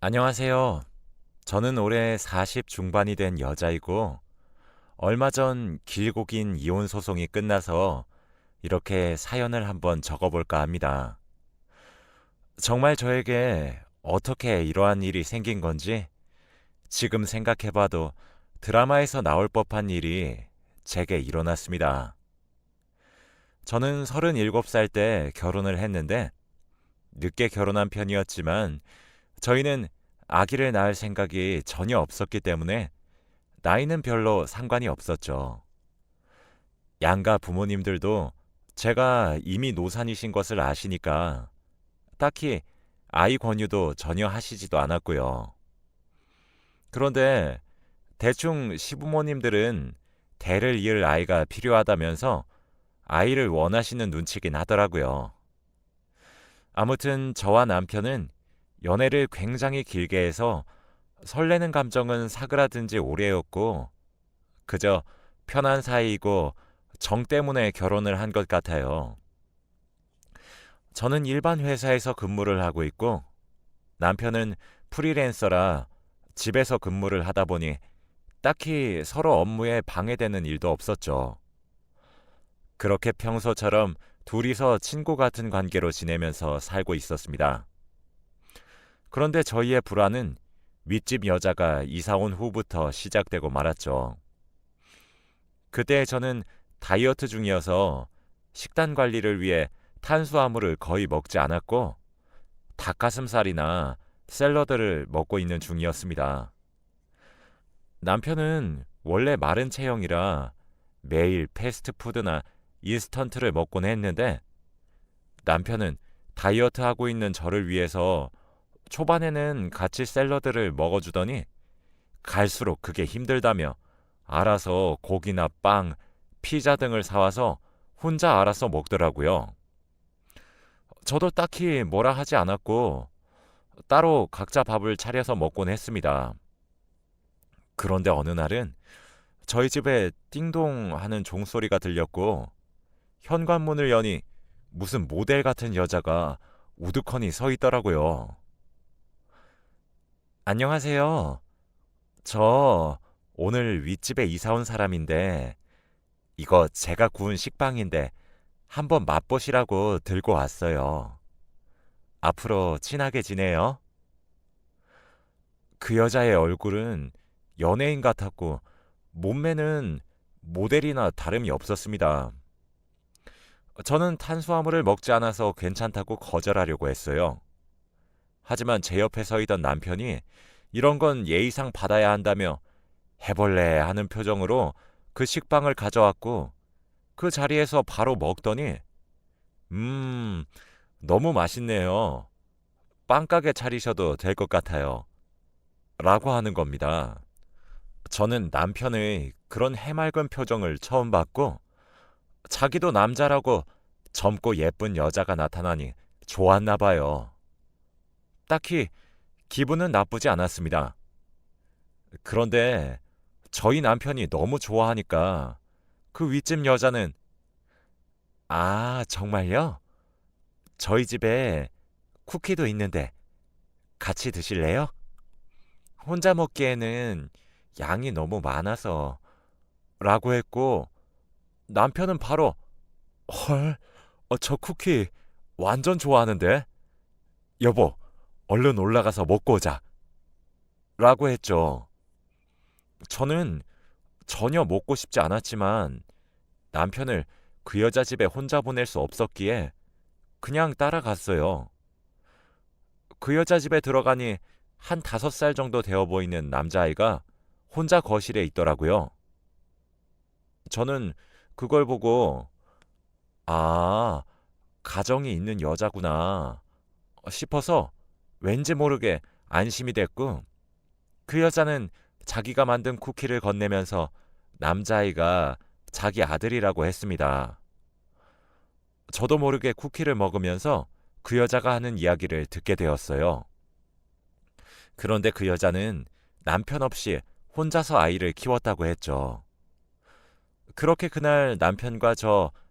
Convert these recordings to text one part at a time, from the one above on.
안녕하세요. 저는 올해 40 중반이 된 여자이고, 얼마 전 길고 긴 이혼 소송이 끝나서 이렇게 사연을 한번 적어볼까 합니다. 정말 저에게 어떻게 이러한 일이 생긴 건지 지금 생각해봐도 드라마에서 나올 법한 일이 제게 일어났습니다. 저는 37살 때 결혼을 했는데, 늦게 결혼한 편이었지만, 저희는 아기를 낳을 생각이 전혀 없었기 때문에 나이는 별로 상관이 없었죠. 양가 부모님들도 제가 이미 노산이신 것을 아시니까 딱히 아이 권유도 전혀 하시지도 않았고요. 그런데 대충 시부모님들은 대를 이을 아이가 필요하다면서 아이를 원하시는 눈치긴 하더라고요. 아무튼 저와 남편은 연애를 굉장히 길게 해서 설레는 감정은 사그라든 지 오래였고, 그저 편한 사이이고 정 때문에 결혼을 한 것 같아요. 저는 일반 회사에서 근무를 하고 있고, 남편은 프리랜서라 집에서 근무를 하다 보니 딱히 서로 업무에 방해되는 일도 없었죠. 그렇게 평소처럼 둘이서 친구 같은 관계로 지내면서 살고 있었습니다. 그런데 저희의 불화는 윗집 여자가 이사 온 후부터 시작되고 말았죠. 그때 저는 다이어트 중이어서 식단 관리를 위해 탄수화물을 거의 먹지 않았고, 닭가슴살이나 샐러드를 먹고 있는 중이었습니다. 남편은 원래 마른 체형이라 매일 패스트푸드나 인스턴트를 먹곤 했는데, 남편은 다이어트 하고 있는 저를 위해서 초반에는 같이 샐러드를 먹어주더니 갈수록 그게 힘들다며 알아서 고기나 빵, 피자 등을 사와서 혼자 알아서 먹더라고요. 저도 딱히 뭐라 하지 않았고 따로 각자 밥을 차려서 먹곤 했습니다. 그런데 어느 날은 저희 집에 띵동 하는 종소리가 들렸고, 현관문을 여니 무슨 모델 같은 여자가 우두커니 서 있더라고요. 안녕하세요. 저 오늘 윗집에 이사 온 사람인데, 이거 제가 구운 식빵인데 한번 맛보시라고 들고 왔어요. 앞으로 친하게 지내요. 그 여자의 얼굴은 연예인 같았고, 몸매는 모델이나 다름이 없었습니다. 저는 탄수화물을 먹지 않아서 괜찮다고 거절하려고 했어요. 하지만 제 옆에 서 있던 남편이 이런 건 예의상 받아야 한다며 해볼래 하는 표정으로 그 식빵을 가져왔고, 그 자리에서 바로 먹더니 음, 너무 맛있네요. 빵가게 차리셔도 될 것 같아요. 라고 하는 겁니다. 저는 남편의 그런 해맑은 표정을 처음 봤고, 자기도 남자라고 젊고 예쁜 여자가 나타나니 좋았나 봐요. 딱히 기분은 나쁘지 않았습니다. 그런데 저희 남편이 너무 좋아하니까 그 윗집 여자는 아, 정말요? 저희 집에 쿠키도 있는데 같이 드실래요? 혼자 먹기에는 양이 너무 많아서 라고 했고, 남편은 바로 헐, 저 쿠키 완전 좋아하는데 여보, 얼른 올라가서 먹고 오자 라고 했죠. 저는 전혀 먹고 싶지 않았지만 남편을 그 여자 집에 혼자 보낼 수 없었기에 그냥 따라갔어요. 그 여자 집에 들어가니 한 5살 정도 되어 보이는 남자아이가 혼자 거실에 있더라고요. 저는 그걸 보고 아, 가정이 있는 여자구나 싶어서 왠지 모르게 안심이 됐고, 그 여자는 자기가 만든 쿠키를 건네면서 남자아이가 자기 아들이라고 했습니다. 저도 모르게 쿠키를 먹으면서 그 여자가 하는 이야기를 듣게 되었어요. 그런데 그 여자는 남편 없이 혼자서 아이를 키웠다고 했죠. 그렇게 그날 남편과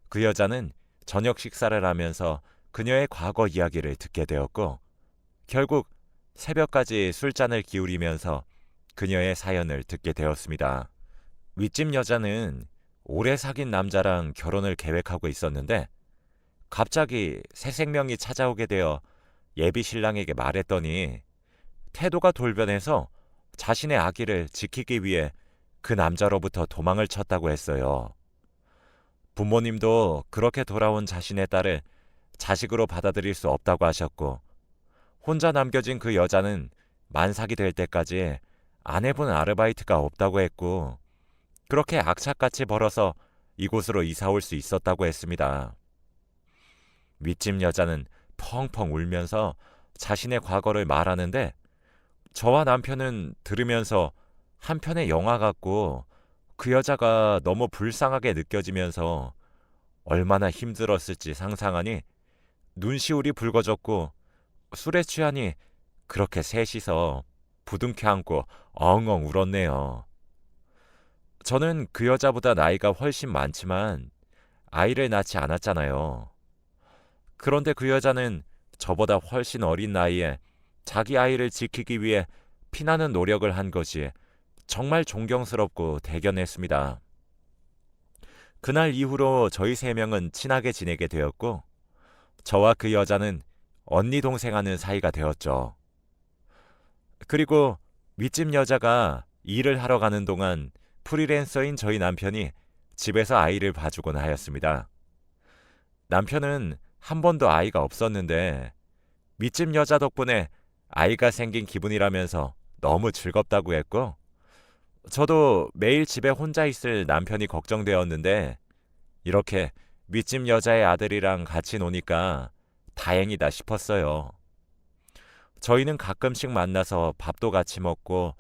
그 여자는 저녁 식사를 하면서 그녀의 과거 이야기를 듣게 되었고, 결국 새벽까지 술잔을 기울이면서 그녀의 사연을 듣게 되었습니다. 윗집 여자는 오래 사귄 남자랑 결혼을 계획하고 있었는데 갑자기 새 생명이 찾아오게 되어 예비 신랑에게 말했더니 태도가 돌변해서 자신의 아기를 지키기 위해 그 남자로부터 도망을 쳤다고 했어요. 부모님도 그렇게 돌아온 자신의 딸을 자식으로 받아들일 수 없다고 하셨고, 혼자 남겨진 그 여자는 만삭이 될 때까지 안 해본 아르바이트가 없다고 했고, 그렇게 악착같이 벌어서 이곳으로 이사 올 수 있었다고 했습니다. 윗집 여자는 펑펑 울면서 자신의 과거를 말하는데, 저와 남편은 들으면서 한편의 영화 같고 그 여자가 너무 불쌍하게 느껴지면서 얼마나 힘들었을지 상상하니 눈시울이 붉어졌고, 술에 취하니 그렇게 셋이서 부둥켜 안고 엉엉 울었네요. 저는 그 여자보다 나이가 훨씬 많지만 아이를 낳지 않았잖아요. 그런데 그 여자는 저보다 훨씬 어린 나이에 자기 아이를 지키기 위해 피나는 노력을 한 것이 정말 존경스럽고 대견했습니다. 그날 이후로 저희 세 명은 친하게 지내게 되었고, 저와 그 여자는 언니 동생하는 사이가 되었죠. 그리고 윗집 여자가 일을 하러 가는 동안 프리랜서인 저희 남편이 집에서 아이를 봐주곤 하였습니다. 남편은 한 번도 아이가 없었는데 윗집 여자 덕분에 아이가 생긴 기분이라면서 너무 즐겁다고 했고, 저도 매일 집에 혼자 있을 남편이 걱정되었는데 이렇게 윗집 여자의 아들이랑 같이 노니까 다행이다 싶었어요. 저희는 가끔씩 만나서 밥도 같이 먹고,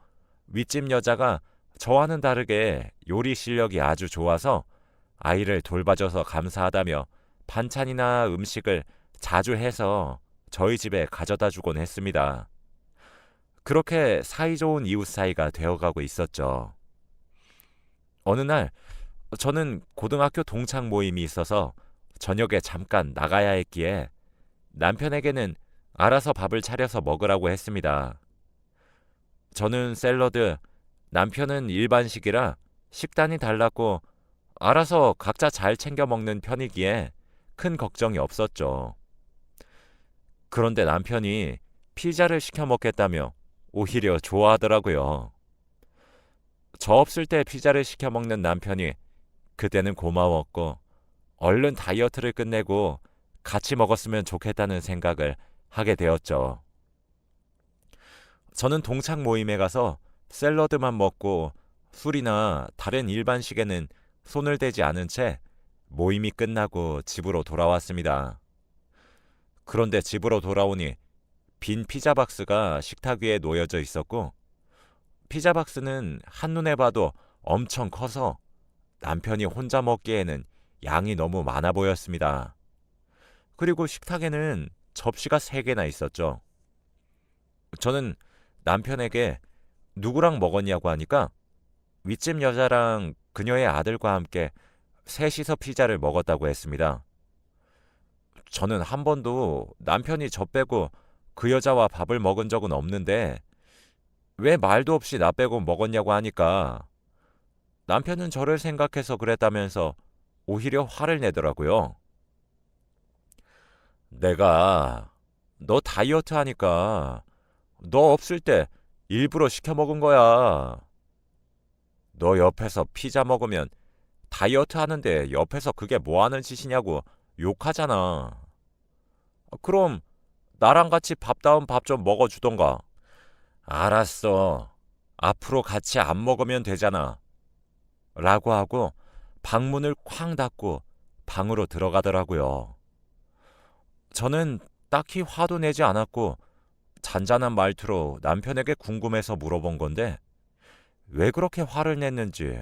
윗집 여자가 저와는 다르게 요리 실력이 아주 좋아서 아이를 돌봐줘서 감사하다며 반찬이나 음식을 자주 해서 저희 집에 가져다 주곤 했습니다. 그렇게 사이좋은 이웃 사이가 되어가고 있었죠. 어느 날 저는 고등학교 동창 모임이 있어서 저녁에 잠깐 나가야 했기에 남편에게는 알아서 밥을 차려서 먹으라고 했습니다. 저는 샐러드, 남편은 일반식이라 식단이 달랐고 알아서 각자 잘 챙겨 먹는 편이기에 큰 걱정이 없었죠. 그런데 남편이 피자를 시켜 먹겠다며 오히려 좋아하더라고요. 저 없을 때 피자를 시켜 먹는 남편이 그때는 고마웠고, 얼른 다이어트를 끝내고 같이 먹었으면 좋겠다는 생각을 하게 되었죠. 저는 동창 모임에 가서 샐러드만 먹고 술이나 다른 일반식에는 손을 대지 않은 채 모임이 끝나고 집으로 돌아왔습니다. 그런데 집으로 돌아오니 빈 피자 박스가 식탁 위에 놓여져 있었고, 피자 박스는 한눈에 봐도 엄청 커서 남편이 혼자 먹기에는 양이 너무 많아 보였습니다. 그리고 식탁에는 접시가 3개나 있었죠. 저는 남편에게 누구랑 먹었냐고 하니까 윗집 여자랑 그녀의 아들과 함께 셋이서 피자를 먹었다고 했습니다. 저는 한 번도 남편이 저 빼고 그 여자와 밥을 먹은 적은 없는데 왜 말도 없이 나 빼고 먹었냐고 하니까 남편은 저를 생각해서 그랬다면서 오히려 화를 내더라고요. 내가 너 다이어트 하니까 너 없을 때 일부러 시켜 먹은 거야. 너 옆에서 피자 먹으면 다이어트 하는데 옆에서 그게 뭐 하는 짓이냐고 욕하잖아. 그럼 나랑 같이 밥다운 밥 좀 먹어주던가. 알았어. 앞으로 같이 안 먹으면 되잖아. 라고 하고 방문을 쾅 닫고 방으로 들어가더라고요. 저는 딱히 화도 내지 않았고 잔잔한 말투로 남편에게 궁금해서 물어본 건데 왜 그렇게 화를 냈는지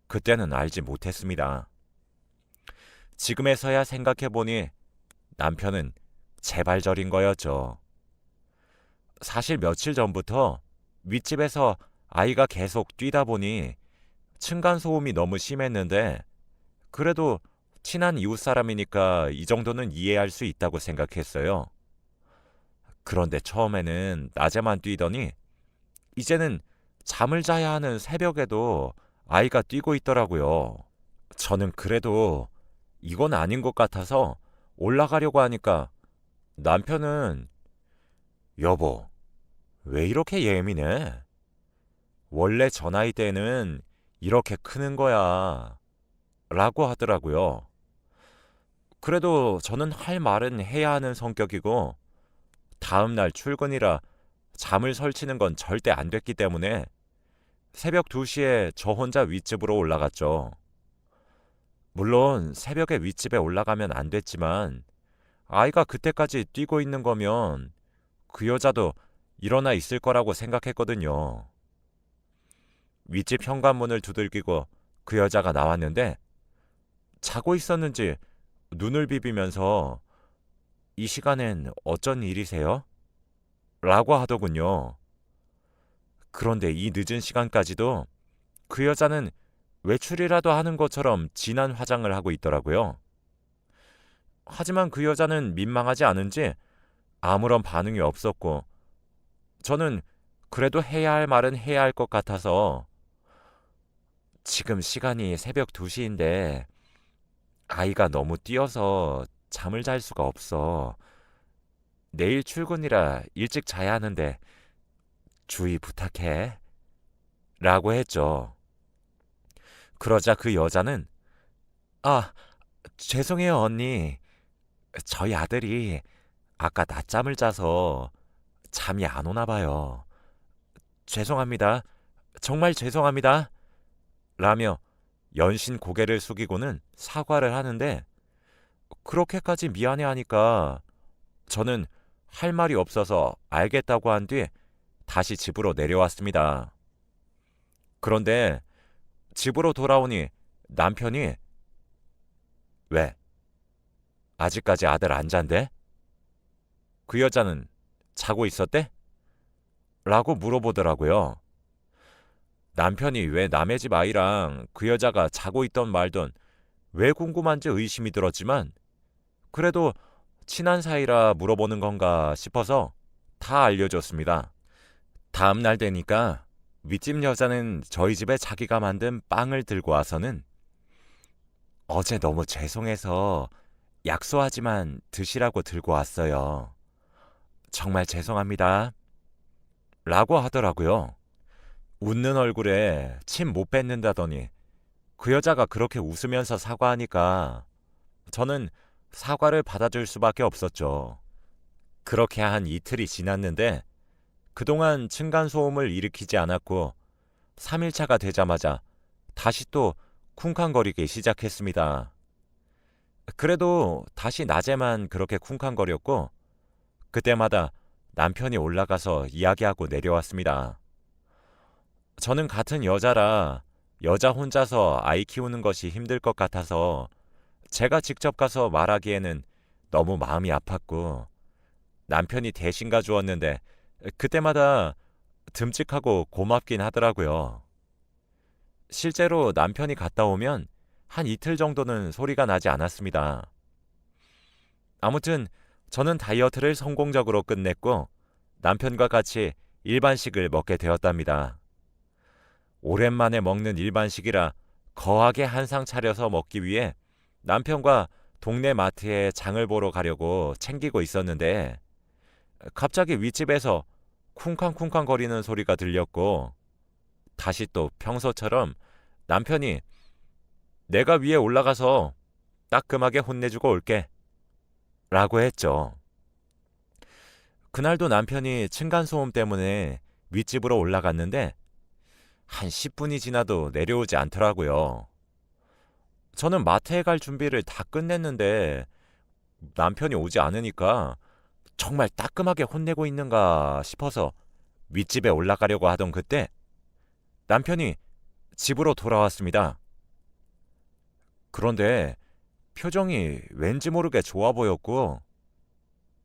그때는 알지 못했습니다. 지금에서야 생각해보니 남편은 재발절인 거였죠. 사실 며칠 전부터 윗집에서 아이가 계속 뛰다 보니 층간소음이 너무 심했는데 그래도 친한 이웃 사람이니까 이 정도는 이해할 수 있다고 생각했어요. 그런데 처음에는 낮에만 뛰더니 이제는 잠을 자야 하는 새벽에도 아이가 뛰고 있더라고요. 저는 그래도 이건 아닌 것 같아서 올라가려고 하니까 남편은 여보, 왜 이렇게 예민해? 원래 저 나이 때는 이렇게 크는 거야. 라고 하더라고요. 그래도 저는 할 말은 해야 하는 성격이고 다음날 출근이라 잠을 설치는 건 절대 안 됐기 때문에 새벽 2시에 저 혼자 윗집으로 올라갔죠. 물론 새벽에 윗집에 올라가면 안 됐지만 아이가 그때까지 뛰고 있는 거면 그 여자도 일어나 있을 거라고 생각했거든요. 윗집 현관문을 두들기고 그 여자가 나왔는데 자고 있었는지 눈을 비비면서 이 시간엔 어쩐 일이세요? 라고 하더군요. 그런데 이 늦은 시간까지도 그 여자는 외출이라도 하는 것처럼 진한 화장을 하고 있더라고요. 하지만 그 여자는 민망하지 않은지 아무런 반응이 없었고 저는 그래도 해야 할 말은 해야 할 것 같아서 지금 시간이 새벽 2시인데 아이가 너무 뛰어서 잠을 잘 수가 없어. 내일 출근이라 일찍 자야 하는데 주의 부탁해. 라고 했죠. 그러자 그 여자는 아, 죄송해요, 언니. 저희 아들이 아까 낮잠을 자서 잠이 안 오나 봐요. 죄송합니다. 정말 죄송합니다. 라며 연신 고개를 숙이고는 사과를 하는데 그렇게까지 미안해하니까 저는 할 말이 없어서 알겠다고 한 뒤 다시 집으로 내려왔습니다. 그런데 집으로 돌아오니 남편이 왜? 아직까지 아들 안 잔대? 그 여자는 자고 있었대? 라고 물어보더라고요. 남편이 왜 남의 집 아이랑 그 여자가 자고 있던 말던 왜 궁금한지 의심이 들었지만 그래도 친한 사이라 물어보는 건가 싶어서 다 알려줬습니다. 다음 날 되니까 윗집 여자는 저희 집에 자기가 만든 빵을 들고 와서는 어제 너무 죄송해서 약소하지만 드시라고 들고 왔어요. 정말 죄송합니다. 라고 하더라고요. 웃는 얼굴에 침 못 뱉는다더니 그 여자가 그렇게 웃으면서 사과하니까 저는 사과를 받아줄 수밖에 없었죠. 그렇게 한 이틀이 지났는데 그동안 층간소음을 일으키지 않았고 3일차가 되자마자 다시 또 쿵쾅거리기 시작했습니다. 그래도 다시 낮에만 그렇게 쿵쾅거렸고 그때마다 남편이 올라가서 이야기하고 내려왔습니다. 저는 같은 여자라 여자 혼자서 아이 키우는 것이 힘들 것 같아서 제가 직접 가서 말하기에는 너무 마음이 아팠고 남편이 대신 가주었는데 그때마다 듬직하고 고맙긴 하더라고요. 실제로 남편이 갔다 오면 한 이틀 정도는 소리가 나지 않았습니다. 아무튼 저는 다이어트를 성공적으로 끝냈고 남편과 같이 일반식을 먹게 되었답니다. 오랜만에 먹는 일반식이라 거하게 한상 차려서 먹기 위해 남편과 동네 마트에 장을 보러 가려고 챙기고 있었는데 갑자기 윗집에서 쿵쾅쿵쾅 거리는 소리가 들렸고 다시 또 평소처럼 남편이 내가 위에 올라가서 따끔하게 혼내주고 올게 라고 했죠. 그날도 남편이 층간소음 때문에 윗집으로 올라갔는데 한 10분이 지나도 내려오지 않더라고요. 저는 마트에 갈 준비를 다 끝냈는데 남편이 오지 않으니까 정말 따끔하게 혼내고 있는가 싶어서 윗집에 올라가려고 하던 그때 남편이 집으로 돌아왔습니다. 그런데 표정이 왠지 모르게 좋아 보였고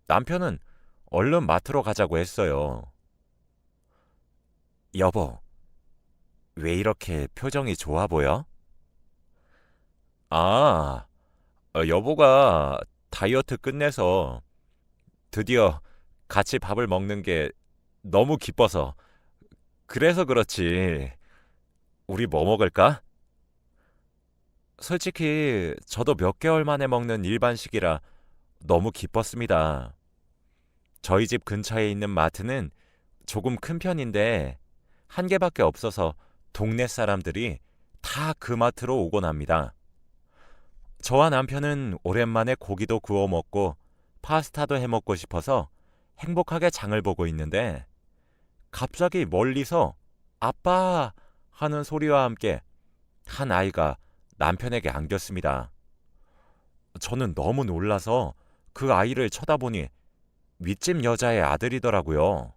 남편은 얼른 마트로 가자고 했어요. 여보, 왜 이렇게 표정이 좋아 보여? 여보가 다이어트 끝내서 드디어 같이 밥을 먹는 게 너무 기뻐서. 그래서 그렇지. 우리 뭐 먹을까? 솔직히 저도 몇 개월 만에 먹는 일반식이라 너무 기뻤습니다. 저희 집 근처에 있는 마트는 조금 큰 편인데 한 개밖에 없어서 동네 사람들이 다 그 마트로 오곤 합니다. 저와 남편은 오랜만에 고기도 구워 먹고 파스타도 해 먹고 싶어서 행복하게 장을 보고 있는데 갑자기 멀리서 아빠 하는 소리와 함께 한 아이가 남편에게 안겼습니다. 저는 너무 놀라서 그 아이를 쳐다보니 윗집 여자의 아들이더라고요.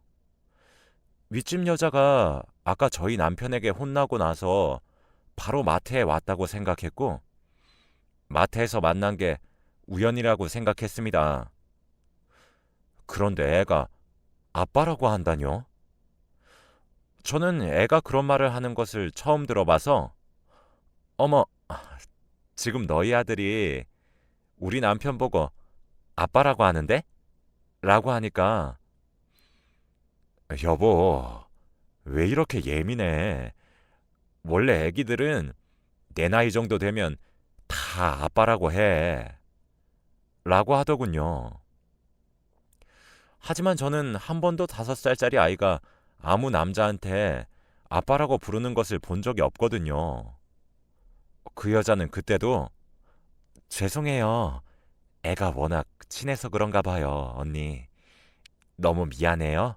윗집 여자가 아까 저희 남편에게 혼나고 나서 바로 마트에 왔다고 생각했고 마트에서 만난 게 우연이라고 생각했습니다. 그런데 애가 아빠라고 한다뇨? 저는 애가 그런 말을 하는 것을 처음 들어봐서 어머, 지금 너희 아들이 우리 남편 보고 아빠라고 하는데? 라고 하니까 여보, 왜 이렇게 예민해? 원래 애기들은 내 나이 정도 되면 다 아빠라고 해. 라고 하더군요. 하지만 저는 한 번도 5살짜리 아이가 아무 남자한테 아빠라고 부르는 것을 본 적이 없거든요. 그 여자는 그때도 죄송해요. 애가 워낙 친해서 그런가 봐요, 언니. 너무 미안해요.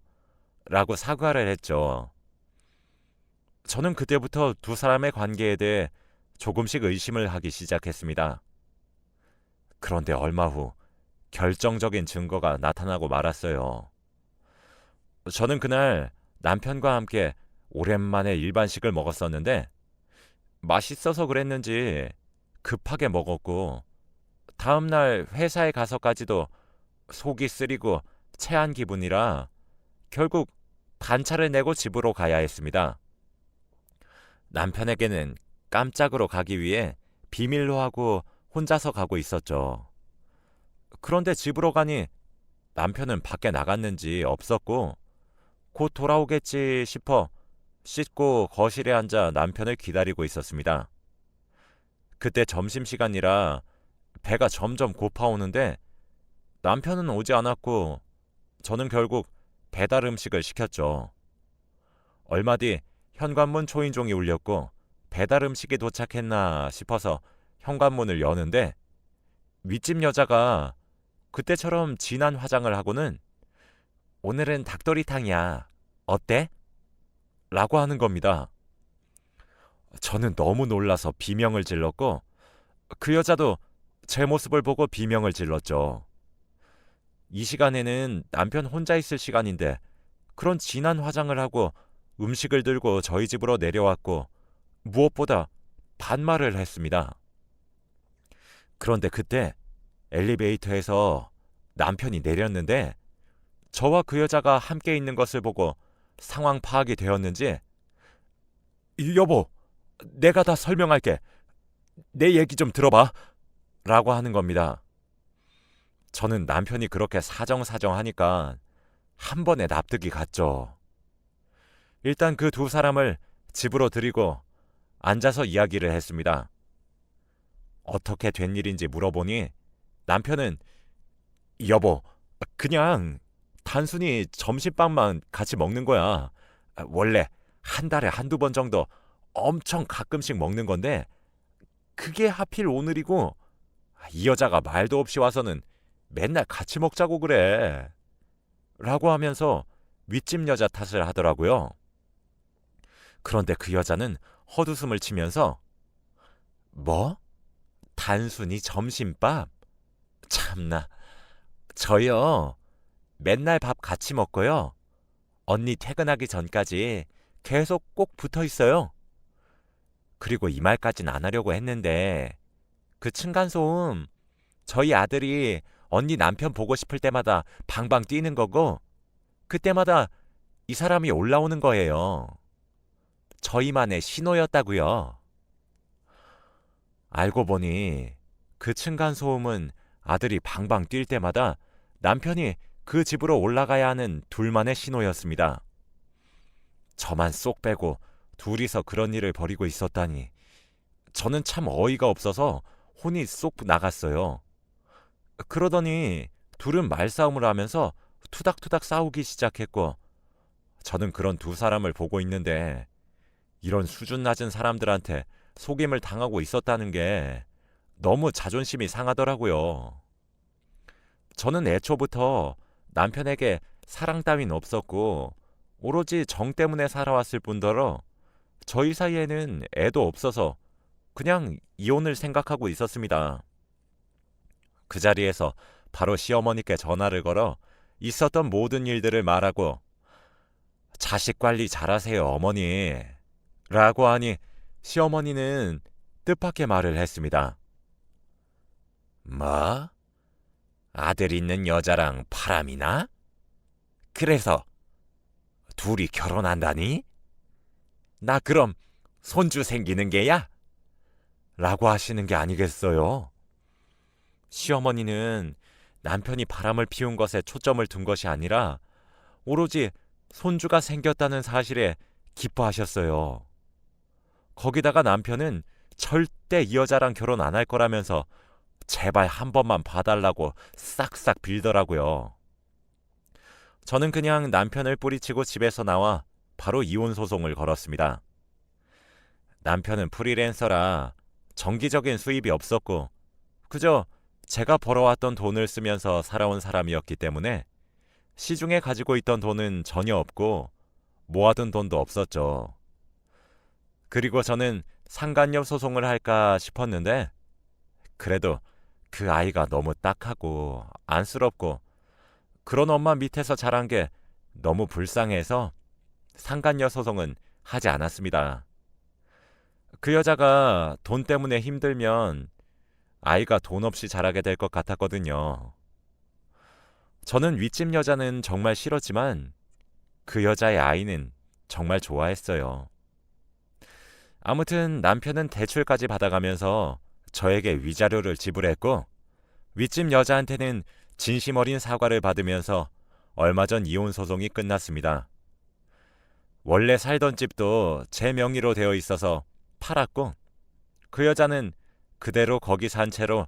라고 사과를 했죠. 저는 그때부터 두 사람의 관계에 대해 조금씩 의심을 하기 시작했습니다. 그런데 얼마 후 결정적인 증거가 나타나고 말았어요. 저는 그날 남편과 함께 오랜만에 일반식을 먹었었는데 맛있어서 그랬는지 급하게 먹었고 다음날 회사에 가서까지도 속이 쓰리고 체한 기분이라 결국 반차를 내고 집으로 가야 했습니다. 남편에게는 깜짝으로 가기 위해 비밀로 하고 혼자서 가고 있었죠. 그런데 집으로 가니 남편은 밖에 나갔는지 없었고 곧 돌아오겠지 싶어 씻고 거실에 앉아 남편을 기다리고 있었습니다. 그때 점심시간이라 배가 점점 고파오는데 남편은 오지 않았고 저는 결국 배달 음식을 시켰죠. 얼마 뒤 현관문 초인종이 울렸고 배달 음식이 도착했나 싶어서 현관문을 여는데 윗집 여자가 그때처럼 진한 화장을 하고는 오늘은 닭도리탕이야. 어때? 라고 하는 겁니다. 저는 너무 놀라서 비명을 질렀고 그 여자도 제 모습을 보고 비명을 질렀죠. 이 시간에는 남편 혼자 있을 시간인데 그런 진한 화장을 하고 음식을 들고 저희 집으로 내려왔고 무엇보다 반말을 했습니다. 그런데 그때 엘리베이터에서 남편이 내렸는데 저와 그 여자가 함께 있는 것을 보고 상황 파악이 되었는지 여보, 내가 다 설명할게. 내 얘기 좀 들어봐. 라고 하는 겁니다. 저는 남편이 그렇게 사정사정하니까 한 번에 납득이 갔죠. 일단 그 두 사람을 집으로 들이고 앉아서 이야기를 했습니다. 어떻게 된 일인지 물어보니 남편은 여보, 그냥 단순히 점심밥만 같이 먹는 거야. 원래 한 달에 한두 번 정도 엄청 가끔씩 먹는 건데 그게 하필 오늘이고 이 여자가 말도 없이 와서는 맨날 같이 먹자고 그래. 라고 하면서 윗집 여자 탓을 하더라고요. 그런데 그 여자는 헛웃음을 치면서 뭐? 단순히 점심밥? 참나. 저요. 맨날 밥 같이 먹고요. 언니 퇴근하기 전까지 계속 꼭 붙어 있어요. 그리고 이 말까진 안 하려고 했는데 그 층간소음 저희 아들이 언니 남편 보고 싶을 때마다 방방 뛰는 거고 그때마다 이 사람이 올라오는 거예요. 저희만의 신호였다고요. 알고 보니 그 층간소음은 아들이 방방 뛸 때마다 남편이 그 집으로 올라가야 하는 둘만의 신호였습니다. 저만 쏙 빼고 둘이서 그런 일을 벌이고 있었다니. 저는 참 어이가 없어서 혼이 쏙 나갔어요. 그러더니 둘은 말싸움을 하면서 투닥투닥 싸우기 시작했고, 저는 그런 두 사람을 보고 있는데 이런 수준 낮은 사람들한테 속임을 당하고 있었다는 게 너무 자존심이 상하더라고요. 저는 애초부터 남편에게 사랑 따윈 없었고 오로지 정 때문에 살아왔을 뿐더러 저희 사이에는 애도 없어서 그냥 이혼을 생각하고 있었습니다. 그 자리에서 바로 시어머니께 전화를 걸어 있었던 모든 일들을 말하고 자식 관리 잘하세요, 어머니. 라고 하니 시어머니는 뜻밖의 말을 했습니다. 뭐? 아들 있는 여자랑 바람이나? 그래서 둘이 결혼한다니? 나 그럼 손주 생기는 게야? 라고 하시는 게 아니겠어요? 시어머니는 남편이 바람을 피운 것에 초점을 둔 것이 아니라 오로지 손주가 생겼다는 사실에 기뻐하셨어요. 거기다가 남편은 절대 이 여자랑 결혼 안 할 거라면서 제발 한 번만 봐달라고 싹싹 빌더라고요. 저는 그냥 남편을 뿌리치고 집에서 나와 바로 이혼 소송을 걸었습니다. 남편은 프리랜서라 정기적인 수입이 없었고 그저 제가 벌어왔던 돈을 쓰면서 살아온 사람이었기 때문에 시중에 가지고 있던 돈은 전혀 없고 모아둔 돈도 없었죠. 그리고 저는 상간녀 소송을 할까 싶었는데 그래도 그 아이가 너무 딱하고 안쓰럽고 그런 엄마 밑에서 자란 게 너무 불쌍해서 상간녀 소송은 하지 않았습니다. 그 여자가 돈 때문에 힘들면 아이가 돈 없이 자라게 될 것 같았거든요. 저는 윗집 여자는 정말 싫었지만 그 여자의 아이는 정말 좋아했어요. 아무튼 남편은 대출까지 받아가면서 저에게 위자료를 지불했고 윗집 여자한테는 진심 어린 사과를 받으면서 얼마 전 이혼 소송이 끝났습니다. 원래 살던 집도 제 명의로 되어 있어서 팔았고 그 여자는 그대로 거기 산 채로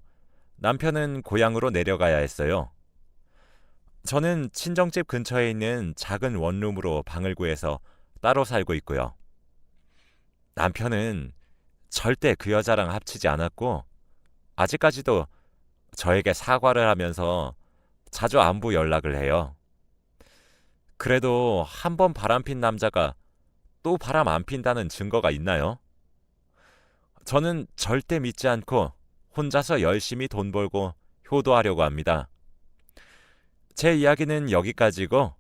남편은 고향으로 내려가야 했어요. 저는 친정집 근처에 있는 작은 원룸으로 방을 구해서 따로 살고 있고요. 남편은 절대 그 여자랑 합치지 않았고 아직까지도 저에게 사과를 하면서 자주 안부 연락을 해요. 그래도 한 번 바람핀 남자가 또 바람 안 핀다는 증거가 있나요? 저는 절대 믿지 않고 혼자서 열심히 돈 벌고 효도하려고 합니다. 제 이야기는 여기까지고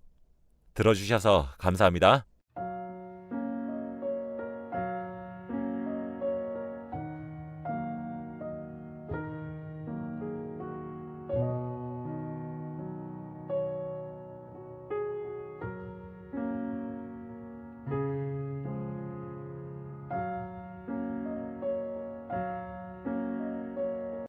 들어주셔서 감사합니다.